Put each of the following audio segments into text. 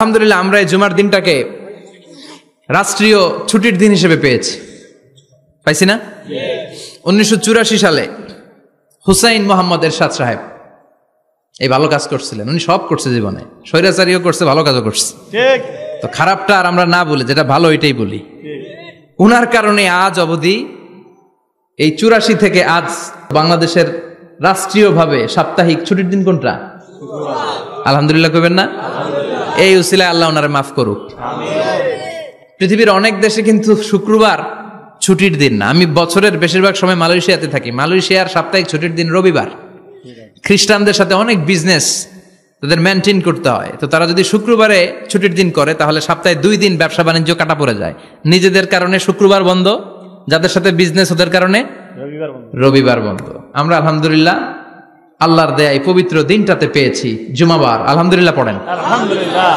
আলহামদুলিল্লাহ আমরা এই জুমার দিনটাকে রাষ্ট্রীয় ছুটির দিন হিসেবে পেয়েছি, পাইছি না? 1984 সালে হুসাইন মোহাম্মদ এরশাদ সাহেব এই ভালো কাজ করছিলেন। উনি সব করছে জীবনে, স্বৈরাচারীও করছে, ভালো কাজও করছে। তো খারাপটা আর আমরা না বলি, যেটা ভালো এটাই বলি। উনার কারণে আজ অবধি এই 84 থেকে আজ বাংলাদেশের রাষ্ট্রীয়ভাবে সাপ্তাহিক ছুটির দিন কোনটা? আলহামদুলিল্লাহ কইবেন না? এই উসিলায় আল্লাহ ওনারে মাফ করুক। পৃথিবীর অনেক দেশে কিন্তু শুক্রবার ছুটির দিন না। আমি বছরের বেশিরভাগ সময় মালয়েশিয়াতে থাকি। মালয়েশিয়ার সাপ্তাহিক ছুটির দিন রবিবার। খ্রিস্টানদের সাথে অনেক বিজনেস তাদের মেনটেন করতে হয়, তো তারা যদি শুক্রবারে ছুটির দিন করে তাহলে সপ্তাহে 2 দিন ব্যবসা বাণিজ্য কাটা পড়ে যায়। নিজেদের কারণে শুক্রবার বন্ধ, যাদের সাথে বিজনেস ওদের কারণে রবিবার বন্ধ। আমরা আলহামদুলিল্লাহ আল্লাহর দেয়া এই পবিত্র দিনটাতে পেয়েছি জুমাবার। আলহামদুলিল্লাহ পড়েন আলহামদুলিল্লাহ।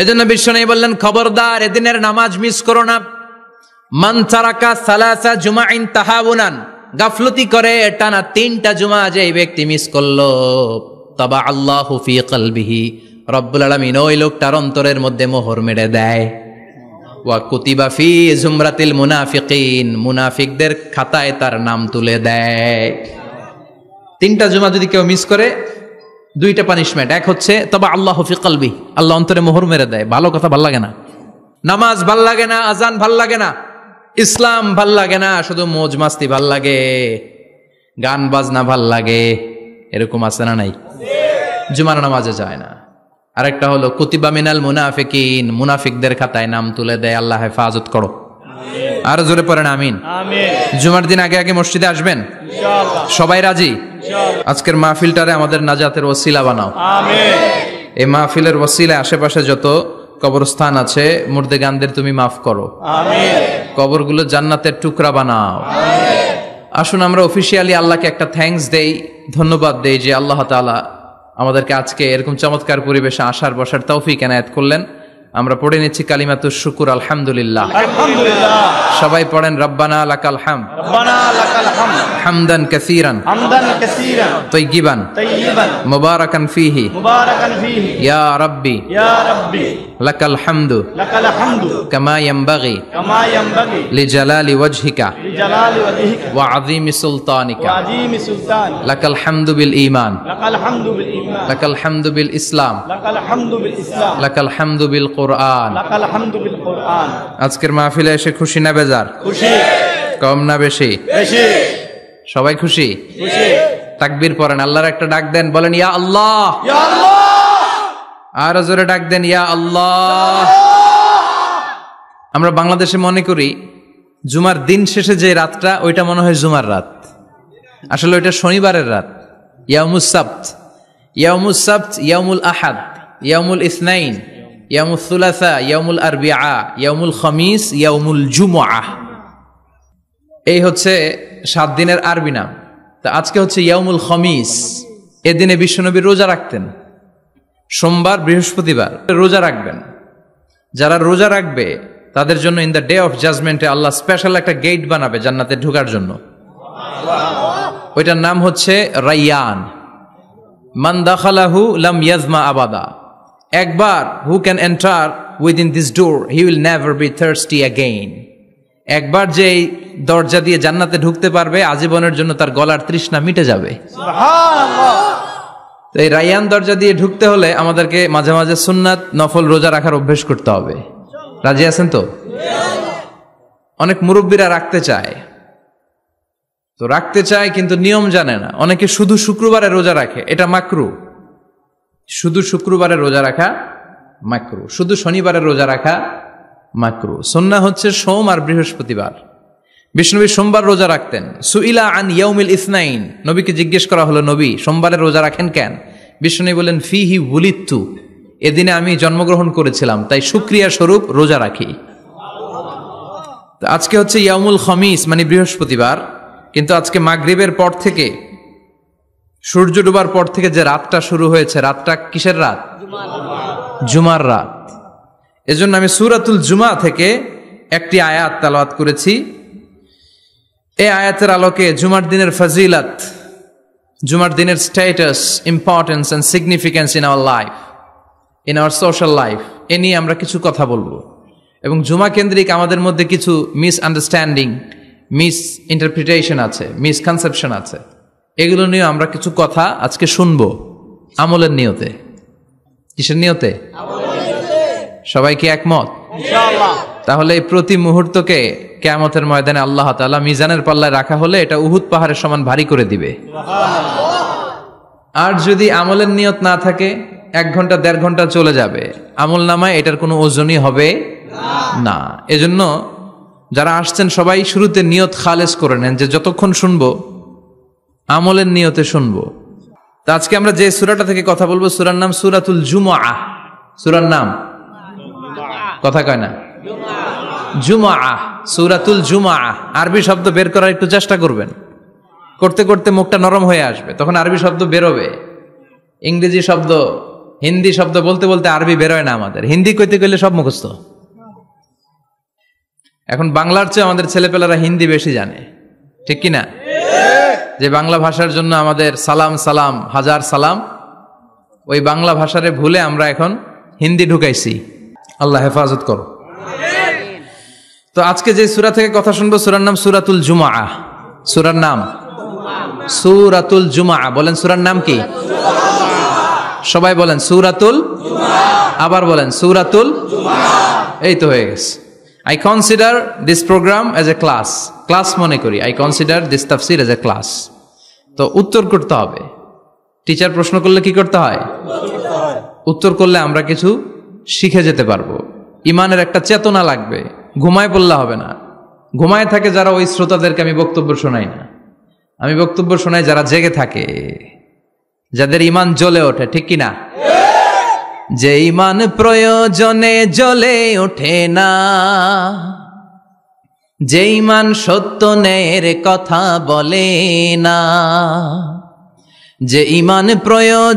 এজন্য বিশ্বনবী বললেন, খবরদার এদিনের নামাজ মিস করো না। মান তারাকা সালাসা জুমাইন তাহাউনান, গাফলতি করে টানা 3টা জুমা যে এই ব্যক্তি মিস করলো, তাবা আল্লাহু ফি কলবিহি, রব্বুল আলামিন ওই লোকটার অন্তরের মধ্যে মোহর মেরে দেয়। ওয়া কুতিবা ফি জুমরাতিল মুনাফিকিন, মুনাফিকদের খাতায় তার নাম তুলে দেয়। 3টা জুমা যদি কেউ মিস করে 2টা পানিশমেন্ট। এক হচ্ছে তবা আল্লাহু ফি কলবি, আল্লাহ অন্তরে মোহর মেরে দেয়। ভালো কথা ভাল লাগে না, নামাজ ভাল লাগে না, আজান ভাল লাগে না, ইসলাম ভাল লাগে না, শুধু মৌজ মাস্তি ভাল লাগে, গান বাজনা ভাল লাগে, এরকম আছে না নাই? জুমার নামাজে যায় না। আরেকটা হলো কুতিবা মিনাল মুনাফিকিন, মুনাফিকদের খাতায় নাম তুলে দেয়। আল্লাহ হেফাজত করো। আর জোরে পড়েন আমিন। জুমার দিন আগে আগে মসজিদে আসবেন ইনশাআল্লাহ। সবাই রাজি? আজকের মাহফিলটারে আমাদের নাজাতের ওসিলা বানাও। আমিন। এই মাহফিলের ওসিলায় আশেপাশে যত কবরস্থান আছে মুর্দেগানদের তুমি মাফ করো। আমিন। কবরগুলো জান্নাতের টুকরা বানাও। আমিন। আসুন আমরা অফিশিয়ালি আল্লাহকে একটা থ্যাঙ্কস দেই, ধন্যবাদ দেই যে আল্লাহ তাআলা আমাদেরকে আজকে এরকম চমৎকার পরিবেশে আসার বসার তৌফিক এনায়েত করলেন। আমরা পড়ে নিচ্ছি কালিমাতুশ শুকুর আলহামদুলিল্লাহ। আলহামদুলিল্লাহ। সবাই পড়েন রব্বানা লাকাল হামদ, রব্বানা লাকাল হামদ, হামদান কাসীরান, হামদান কাসীরান, তাইয়িবান, তাইয়িবান, মুবারাকান ফীহি, মুবারাকান ফীহি, ইয়া রাব্বি, ইয়া রাব্বি, লাকাল হামদু, লাকাল হামদু, কামা ইয়ানবাগি, কামা ইয়ানবাগি, লিজালালি ওয়াজহিকা, লিজালালি ওয়াজহিকা, ওয়া আযীমি সুলতানিকা, ওয়া আযীমি সুলতানিকা, লাকাল হামদু বিল ঈমান, লাকাল হামদু বিল ঈমান, লাকাল হামদু বিল ইসলাম, লাকাল হামদু বিল ইসলাম, লাকাল হামদু বিল কুরআন, লাকাল হামদু বিল কুরআন। আজকের মাহফিলে এসে খুশি না বেজার? খুশি। কম না বেশি? বেশি। সবাই খুশি? খুশি। তাকবীর পড়েন, আল্লাহর একটা ডাক দেন, বলেন ইয়া আল্লাহ, ইয়া আল্লাহ। আর জোরে ডাক দেন ইয়া আল্লাহ। আমরা বাংলাদেশে মনে করি জুমার দিন শেষে যে রাতটা ওইটা মনে হয় জুমার রাত, আসলে ওইটা শনিবারের রাত। ইয়াউমুস সাবত, ইয়াউমুস সাবত, ইয়াউমুল আহাদ, ইয়াউমুল ইসনাইন, ইয়াউমুল সুলাসা, ইয়াউমুল আরবিআ, ইয়াউমুল খামিস, ইয়াউমুল জুমআহ। এই হচ্ছে 7 দিনের আরবি নাম। তো আজকে হচ্ছে ইয়াউমুল খামিস। এদিনে বিশ্বনবী রোজা রাখতেন। সোমবার, বৃহস্পতিবার রোজা রাখবেন। যারা রোজা রাখবে তাদের জন্য ইন দ্য ডে অফ জাজমেন্টে আল্লাহ স্পেশাল একটা গেট বানাবে জান্নাতে ঢোকার জন্য। ওইটার নাম হচ্ছে রাইয়ান। মান দাখালাহু লাম ইয়াজমা আবাদা। একবার who can enter within this door he will never be thirsty again. একবার যে দরজা দিয়ে জান্নাতে ঢুকতে পারবে আজীবনের জন্য তার গলার তৃষ্ণা মিটে যাবে। সুবহানাল্লাহ। তো এই রাইয়ান দরজা দিয়ে ঢুকতে হলে আমাদেরকে মাঝে মাঝে সুন্নাত নফল রোজা রাখার অভ্যেস করতে হবে। রাজি আছেন তো? অনেক মুরব্বীরা রাখতে চায়, তো রাখতে চায় কিন্তু নিয়ম জানে না। অনেকে শুধু শুক্রবারে রোজা রাখে, এটা মাকরু। শুধু শুক্রবারে রোজা রাখা মাকরু, শুধু শনিবারে রোজা রাখা মাকরু। সুন্নাহ হচ্ছে সোম আর বৃহস্পতিবার। বিষ্ণুনবী সোমবার রোজা রাখতেন। সুইলা আন ইয়াউমিল ইসনাইন, নবীকে জিজ্ঞেস করা হলো, নবী সোমবারে রোজা রাখেন কেন? বিষ্ণুনবী বলেন ফিহি উলিদতু, এদিনে আমি জন্মগ্রহণ করেছিলাম তাই শুকরিয়া স্বরূপ রোজা রাখি। তো আজকে হচ্ছে ইয়াউমুল খামিস মানে বৃহস্পতিবার, কিন্তু আজকে মাগরিবের পর থেকে সূর্য ডোবার পর থেকে যে রাতটা শুরু হয়েছে, রাতটা কিসের রাত? জুমার রাত। এজন্য আমি সূরাতুল জুমা থেকে একটি আয়াত তেলাওয়াত করেছি। এই আয়াতের আলোকে জুমার দিনের ফজিলত, জুমার দিনের status, importance and significance in our life, in our social life এ নিয়ে আমরা কিছু কথা বলবো এবং জুমা কেন্দ্রিক আমাদের মধ্যে কিছু মিসআন্ডারস্ট্যান্ডিং, মিস ইন্টারপ্রিটেশন আছে, মিসকনসেপশন আছে। এগুলো নিয়ে আমরা কিছু কথা আজকে শুনবো আমলের নিয়তে। কিসের নিয়তে? সবাই কি একমত? তাহলে এই প্রতি মুহূর্তকে কিয়ামতের ময়দানে আল্লাহ তাআলা মিজানের পাল্লায় রাখা হলে এটা উহুদ পাহাড়ের সমান ভারী করে দিবে। আর যদি আমলের নিয়ত না থাকে 1 ঘন্টা 1.5 ঘন্টা চলে যাবে, আমল নামায় এটার কোনো ওজনই হবে না। এজন্য যারা আসছেন সবাই শুরুতে নিয়ত খালেস করে নেন যে যতক্ষণ শুনবো আমলের নিয়তে শুনবো। তো আজকে আমরা যে সূরাটা থেকে কথা বলবো সূরার নাম সূরাতুল জুমআহ। সূরার নাম কথা কয় না, জুমআহ, সূরাতুল জুমআহ। আরবি শব্দ বের করার একটু চেষ্টা করবেন, করতে করতে মুখটা নরম হয়ে আসবে, তখন আরবি শব্দ বেরোবে। ইংরেজি শব্দ, হিন্দি শব্দ বলতে বলতে আরবি বেরোয় না আমাদের। হিন্দি কইতে কইলে সব মুখস্থ। এখন বাংলার চেয়ে আমাদের ছেলেপেলারা হিন্দি বেশি জানে, ঠিক কিনা? যে বাংলা ভাষার জন্য আমাদের সালাম সালাম হাজার সালাম, ওই বাংলা ভাষারে ভুলে আমরা এখন হিন্দি ঢুকাইছি। আল্লাহ হেফাজত করো। তো আজকে যে সূরা থেকে কথা শুনবো সূরার নাম সূরাতুল জুমআহ। সূরার নাম সূরাতুল জুমআহ। বলেন সূরার নাম কি? সবাই বলেন সূরাতুল জুমআহ। আবার বলেন সূরাতুল জুমআহ। এই তো হয়ে গেছে। I consider this program as a class. Class মনে করি। I consider this tafsir as a class. তো উত্তর করতে হবে। টিচার প্রশ্ন করলে কি করতে হয়? উত্তর করলে আমরা কিছু শিখে যেতে পারবো। ইমানের একটা চেতনা লাগবে। ঘুমায় পড়লে হবে না। ঘুমায় থাকে যারা, ওই শ্রোতাদেরকে আমি বক্তব্য শোনাই না। আমি বক্তব্য শোনাই যারা জেগে থাকে, যাদের ইমান জ্বলে ওঠে, ঠিক কিনা? যে ইমান প্রয়োজনে জ্বলে ওঠে না, যে ইমান সত্য ন্যায়ের কথা বলে না, যে ইমান প্রয়োজন